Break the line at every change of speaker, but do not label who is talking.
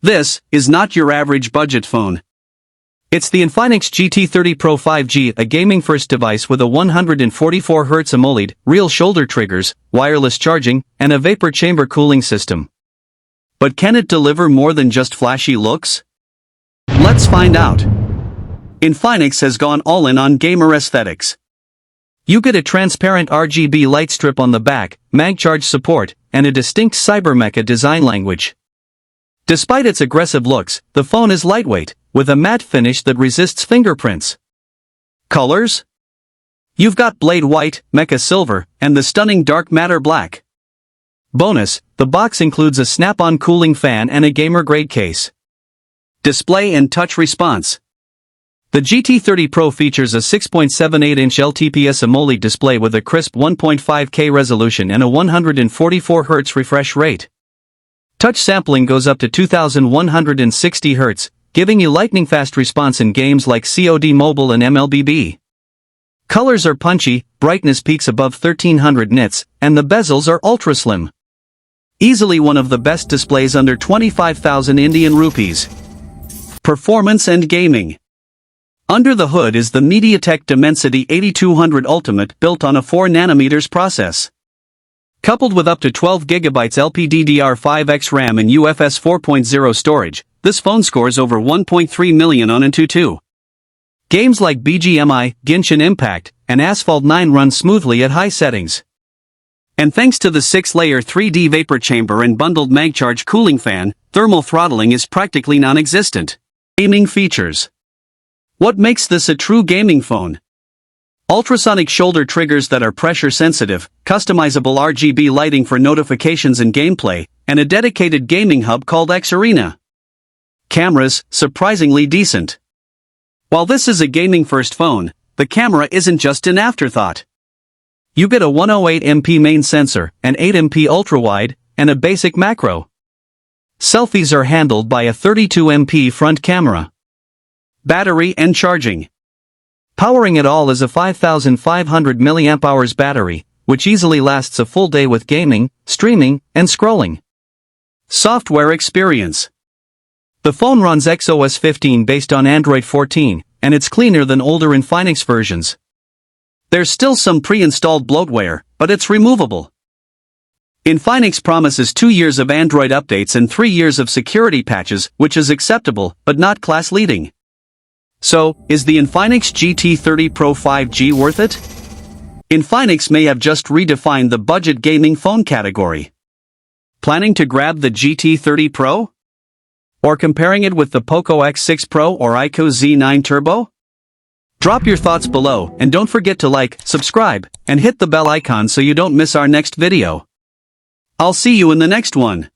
This is not your average budget phone. It's the Infinix GT30 Pro 5G, a gaming-first device with a 144Hz AMOLED, real shoulder triggers, wireless charging, and a vapor chamber cooling system. But can it deliver more than just flashy looks? Let's find out. Infinix has gone all in on gamer aesthetics. You get a transparent RGB light strip on the back, MagCharge support, and a distinct cybermecha design language. Despite its aggressive looks, the phone is lightweight, with a matte finish that resists fingerprints. Colors? You've got Blade White, Mecha Silver, and the stunning Dark Matter Black. Bonus, the box includes a snap-on cooling fan and a gamer-grade case. Display and touch response. The GT30 Pro features a 6.78-inch LTPS AMOLED display with a crisp 1.5K resolution and a 144Hz refresh rate. Touch sampling goes up to 2160 Hz, giving you lightning-fast response in games like COD Mobile and MLBB. Colors are punchy, brightness peaks above 1300 nits, and the bezels are ultra-slim. Easily one of the best displays under 25,000 Indian rupees. Performance and gaming. Under the hood is the MediaTek Dimensity 8200 Ultimate built on a 4nm process. Coupled with up to 12GB LPDDR5X RAM and UFS 4.0 storage, this phone scores over 1.3 million on Antutu. Games like BGMI, Genshin Impact, and Asphalt 9 run smoothly at high settings. And thanks to the 6-layer 3D vapor chamber and bundled MagCharge cooling fan, thermal throttling is practically non-existent. Gaming features. What makes this a true gaming phone? Ultrasonic shoulder triggers that are pressure-sensitive, customizable RGB lighting for notifications and gameplay, and a dedicated gaming hub called X Arena. Cameras, surprisingly decent. While this is a gaming-first phone, the camera isn't just an afterthought. You get a 108MP main sensor, an 8MP ultra-wide, and a basic macro. Selfies are handled by a 32MP front camera. Battery and charging. Powering it all is a 5500 mAh battery, which easily lasts a full day with gaming, streaming, and scrolling. Software experience. The phone runs XOS 15 based on Android 14, and it's cleaner than older Infinix versions. There's still some pre-installed bloatware, but it's removable. Infinix promises 2 years of Android updates and 3 years of security patches, which is acceptable, but not class-leading. So, is the Infinix GT30 Pro 5G worth it? Infinix may have just redefined the budget gaming phone category. Planning to grab the GT30 Pro? Or comparing it with the Poco X6 Pro or iQOO Z9 Turbo? Drop your thoughts below, and don't forget to like, subscribe, and hit the bell icon so you don't miss our next video. I'll see you in the next one.